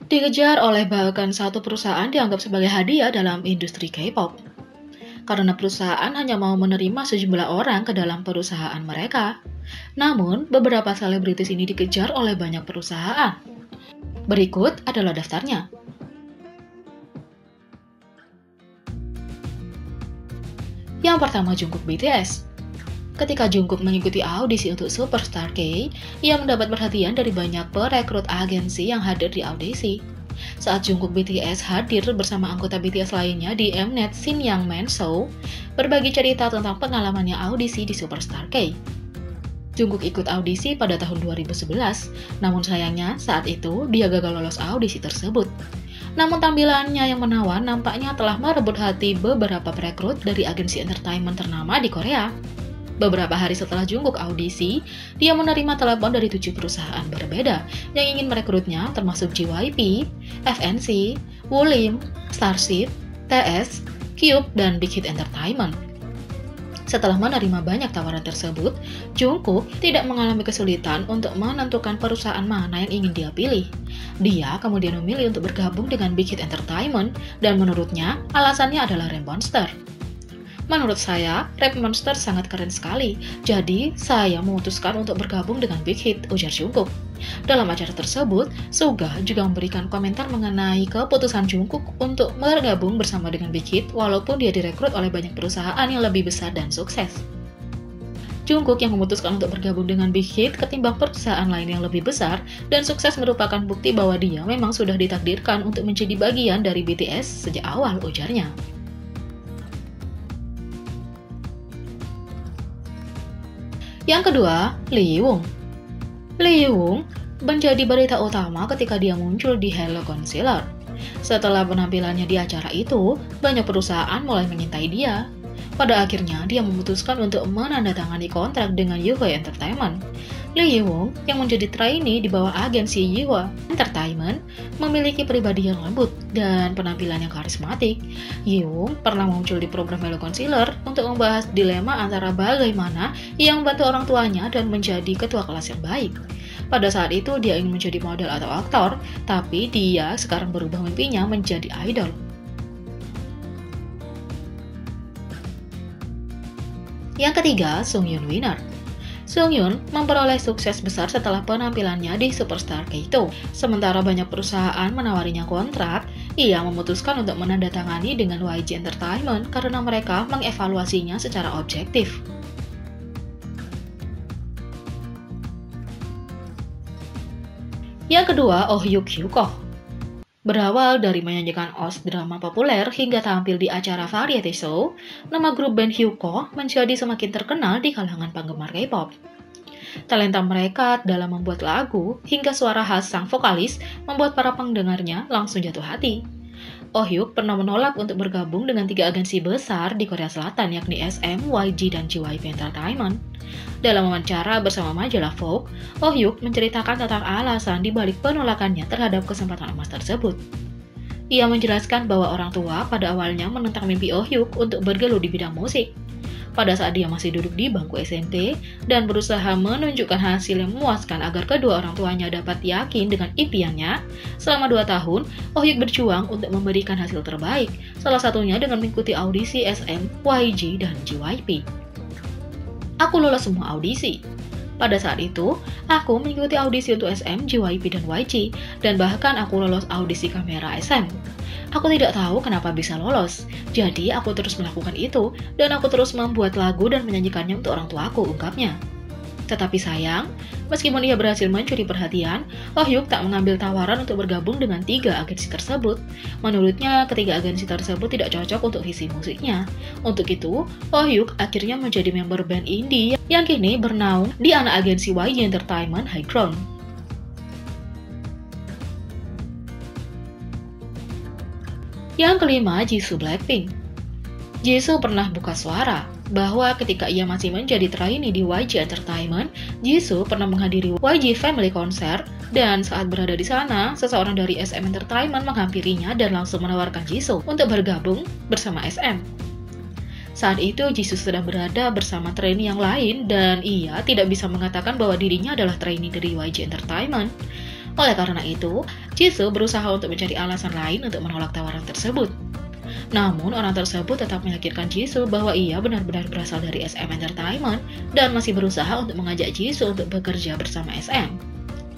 dikejar oleh bahkan satu perusahaan dianggap sebagai hadiah dalam industri K-pop. Karena perusahaan hanya mau menerima sejumlah orang ke dalam perusahaan mereka. Namun, beberapa selebritis ini dikejar oleh banyak perusahaan. Berikut adalah daftarnya. Yang pertama, Jungkook BTS. Ketika Jungkook mengikuti audisi untuk Superstar K, ia mendapat perhatian dari banyak perekrut agensi yang hadir di audisi. Saat Jungkook BTS hadir bersama anggota BTS lainnya di Mnet Shin Young Man Show, berbagi cerita tentang pengalamannya audisi di Superstar K. Jungkook ikut audisi pada tahun 2011, namun sayangnya saat itu dia gagal lolos audisi tersebut. Namun tampilannya yang menawan nampaknya telah merebut hati beberapa perekrut dari agensi entertainment ternama di Korea. Beberapa hari setelah Jungkook audisi, dia menerima telepon dari 7 perusahaan berbeda yang ingin merekrutnya, termasuk JYP, FNC, Woollim, Starship, TS, Cube, dan Big Hit Entertainment. Setelah menerima banyak tawaran tersebut, Jungkook tidak mengalami kesulitan untuk menentukan perusahaan mana yang ingin dia pilih. Dia kemudian memilih untuk bergabung dengan Big Hit Entertainment, dan menurutnya alasannya adalah Rap Monster. Menurut saya, Rap Monster sangat keren sekali, jadi saya memutuskan untuk bergabung dengan Big Hit, ujar Jungkook. Dalam acara tersebut, Suga juga memberikan komentar mengenai keputusan Jungkook untuk bergabung bersama dengan Big Hit walaupun dia direkrut oleh banyak perusahaan yang lebih besar dan sukses. Jungkook yang memutuskan untuk bergabung dengan Big Hit ketimbang perusahaan lain yang lebih besar dan sukses merupakan bukti bahwa dia memang sudah ditakdirkan untuk menjadi bagian dari BTS sejak awal, ujarnya. Yang kedua, Lee Young. Lee Young menjadi berita utama ketika dia muncul di Hello Counselor. Setelah penampilannya di acara itu, banyak perusahaan mulai mengintai dia. Pada akhirnya, dia memutuskan untuk menandatangani kontrak dengan Yuhua Entertainment. Lee Young, yang menjadi trainee di bawah agensi Yuhua Entertainment, memiliki pribadi yang lembut dan penampilan yang karismatik. Young pernah muncul di program Hello Counselor untuk membahas dilema antara bagaimana ia membantu orang tuanya dan menjadi ketua kelas yang baik. Pada saat itu, dia ingin menjadi model atau aktor, tapi dia sekarang berubah mimpinya menjadi idol. Yang ketiga, Sungyun Winner. Sungyun memperoleh sukses besar setelah penampilannya di Superstar K2. Sementara banyak perusahaan menawarinya kontrak, ia memutuskan untuk menandatangani dengan YG Entertainment karena mereka mengevaluasinya secara objektif. Yang kedua, Oh Hyuk. Berawal dari menyanyikan OST drama populer hingga tampil di acara variety show, nama grup band Hyukoh menjadi semakin terkenal di kalangan penggemar K-pop. Talenta mereka dalam membuat lagu hingga suara khas sang vokalis membuat para pendengarnya langsung jatuh hati. Oh Hyuk pernah menolak untuk bergabung dengan 3 agensi besar di Korea Selatan yakni SM, YG, dan JYP Entertainment. Dalam wawancara bersama majalah Vogue, Oh Hyuk menceritakan tentang alasan di balik penolakannya terhadap kesempatan emas tersebut. Ia menjelaskan bahwa orang tua pada awalnya menentang mimpi Oh Hyuk untuk bergelut di bidang musik. Pada saat dia masih duduk di bangku SMP dan berusaha menunjukkan hasil yang memuaskan agar kedua orang tuanya dapat yakin dengan impiannya, selama 2 tahun, Oh Hyuk berjuang untuk memberikan hasil terbaik, salah satunya dengan mengikuti audisi SM, YG, dan JYP. Aku lolos semua audisi. Pada saat itu, aku mengikuti audisi untuk SM, JYP, dan YG, dan bahkan aku lolos audisi kamera SM. Aku tidak tahu kenapa bisa lolos, jadi aku terus melakukan itu, dan aku terus membuat lagu dan menyanyikannya untuk orang tuaku, ungkapnya. Tetapi sayang, meskipun ia berhasil mencuri perhatian, Oh Hyuk tak mengambil tawaran untuk bergabung dengan 3 agensi tersebut. Menurutnya, ketiga agensi tersebut tidak cocok untuk visi musiknya. Untuk itu, Oh Hyuk akhirnya menjadi member band indie yang kini bernaung di anak agensi YG Entertainment High Ground. Yang kelima, Jisoo Blackpink. Jisoo pernah buka suara bahwa ketika ia masih menjadi trainee di YG Entertainment, Jisoo pernah menghadiri YG Family Concert, dan saat berada di sana, seseorang dari SM Entertainment menghampirinya dan langsung menawarkan Jisoo untuk bergabung bersama SM. Saat itu, Jisoo sedang berada bersama trainee yang lain dan ia tidak bisa mengatakan bahwa dirinya adalah trainee dari YG Entertainment. Oleh karena itu, Jisoo berusaha untuk mencari alasan lain untuk menolak tawaran tersebut. Namun, orang tersebut tetap meyakinkan Jisoo bahwa ia benar-benar berasal dari SM Entertainment dan masih berusaha untuk mengajak Jisoo untuk bekerja bersama SM.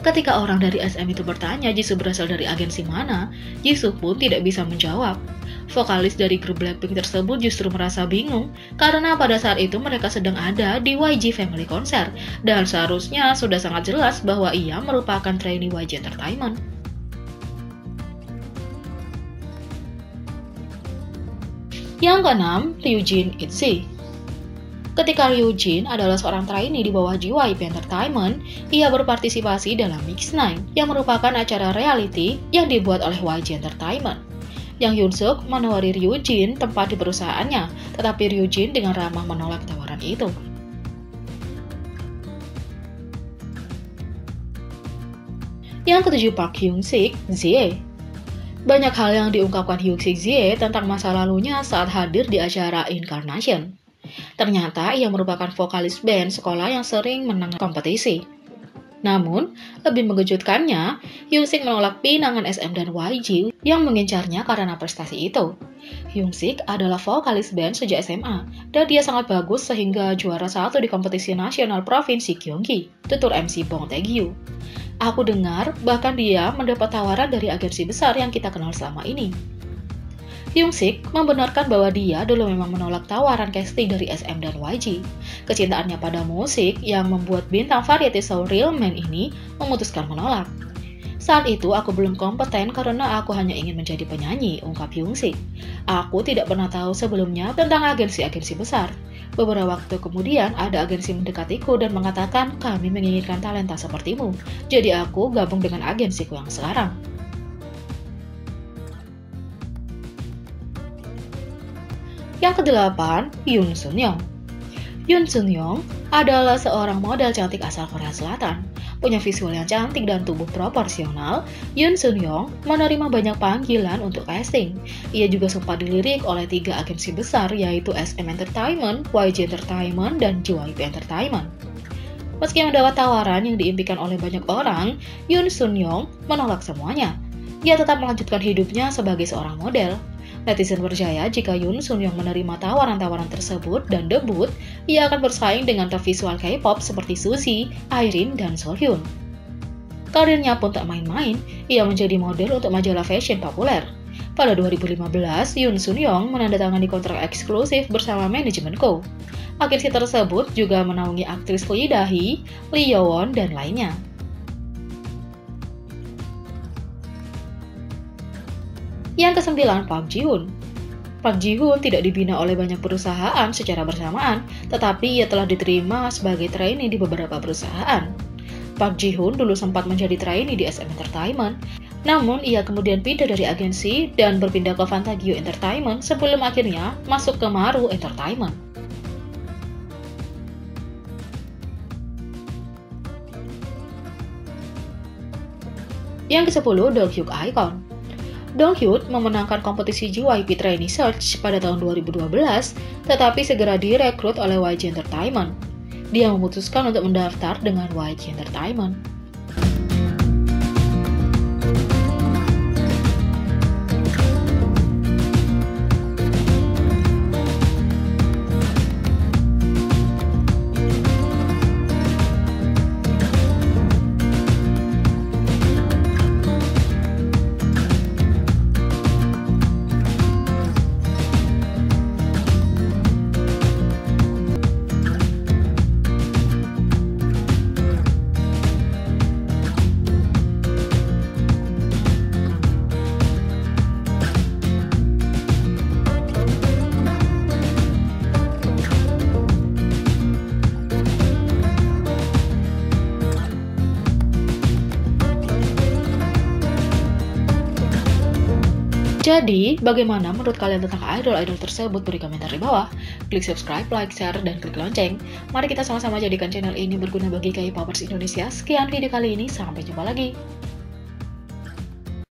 Ketika orang dari SM itu bertanya Jisoo berasal dari agensi mana, Jisoo pun tidak bisa menjawab. Vokalis dari grup Blackpink tersebut justru merasa bingung karena pada saat itu mereka sedang ada di YG Family Concert dan seharusnya sudah sangat jelas bahwa ia merupakan trainee YG Entertainment. Yang keenam, Ryujin Itzy. Ketika Ryujin adalah seorang trainee di bawah JYP Entertainment, ia berpartisipasi dalam Mix9 yang merupakan acara reality yang dibuat oleh YG Entertainment. Yang Hyunsuk menawari Ryujin tempat di perusahaannya, tetapi Ryujin dengan ramah menolak tawaran itu. Yang ketujuh, Park Hyung-sik, Zie. Banyak hal yang diungkapkan Hyung-sik Zie tentang masa lalunya saat hadir di acara Incarnation. Ternyata ia merupakan vokalis band sekolah yang sering menang kompetisi. Namun, lebih mengejutkannya, Hyung-sik menolak pinangan SM dan YG yang mengincarnya karena prestasi itu. Hyung-sik adalah vokalis band sejak SMA, dan dia sangat bagus sehingga juara 1 di kompetisi nasional provinsi Gyeonggi, tutur MC Bong Tae-gyu. Aku dengar bahkan dia mendapat tawaran dari agensi besar yang kita kenal selama ini. Hyung-sik membenarkan bahwa dia dulu memang menolak tawaran casting dari SM dan YG. Kecintaannya pada musik yang membuat bintang variety show Real Man ini memutuskan menolak. Saat itu aku belum kompeten karena aku hanya ingin menjadi penyanyi, ungkap Hyung-sik. Aku tidak pernah tahu sebelumnya tentang agensi-agensi besar. Beberapa waktu kemudian ada agensi mendekatiku dan mengatakan kami menginginkan talenta sepertimu. Jadi aku gabung dengan agensiku yang sekarang. Yang kedelapan, Yoon Sun-young. Yoon Sun-young adalah seorang model cantik asal Korea Selatan. Punya visual yang cantik dan tubuh proporsional, Yoon Sun-young menerima banyak panggilan untuk casting. Ia juga sempat dilirik oleh 3 agensi besar yaitu SM Entertainment, YG Entertainment, dan JYP Entertainment. Meski mendapat tawaran yang diimpikan oleh banyak orang, Yoon Sun-young menolak semuanya. Ia tetap melanjutkan hidupnya sebagai seorang model. Netizen percaya jika Yoon Sun-young menerima tawaran-tawaran tersebut dan debut, ia akan bersaing dengan top visual K-pop seperti Suzy, Irene, dan Sohyun. Karirnya pun tak main-main, ia menjadi model untuk majalah fashion populer. Pada 2015, Yoon Sun-young menandatangani kontrak eksklusif bersama manajemen Co. Agensi tersebut juga menaungi aktris Lee Dae-hee, Lee Yo-won, dan lainnya. Yang kesembilan, Park Ji-hoon. Park Ji-hoon tidak dibina oleh banyak perusahaan secara bersamaan, tetapi ia telah diterima sebagai trainee di beberapa perusahaan. Park Ji-hoon dulu sempat menjadi trainee di SM Entertainment, namun ia kemudian pindah dari agensi dan berpindah ke Fantagio Entertainment sebelum akhirnya masuk ke Maru Entertainment. Yang ke-10, Donghyuk Icon. Donghyuk memenangkan kompetisi JYP Trainee Search pada tahun 2012, tetapi segera direkrut oleh YG Entertainment. Dia memutuskan untuk mendaftar dengan YG Entertainment. Jadi, bagaimana menurut kalian tentang idol-idol tersebut? Beri komentar di bawah. Klik subscribe, like, share, dan klik lonceng. Mari kita sama-sama jadikan channel ini berguna bagi K-popers Indonesia. Sekian video kali ini, sampai jumpa lagi.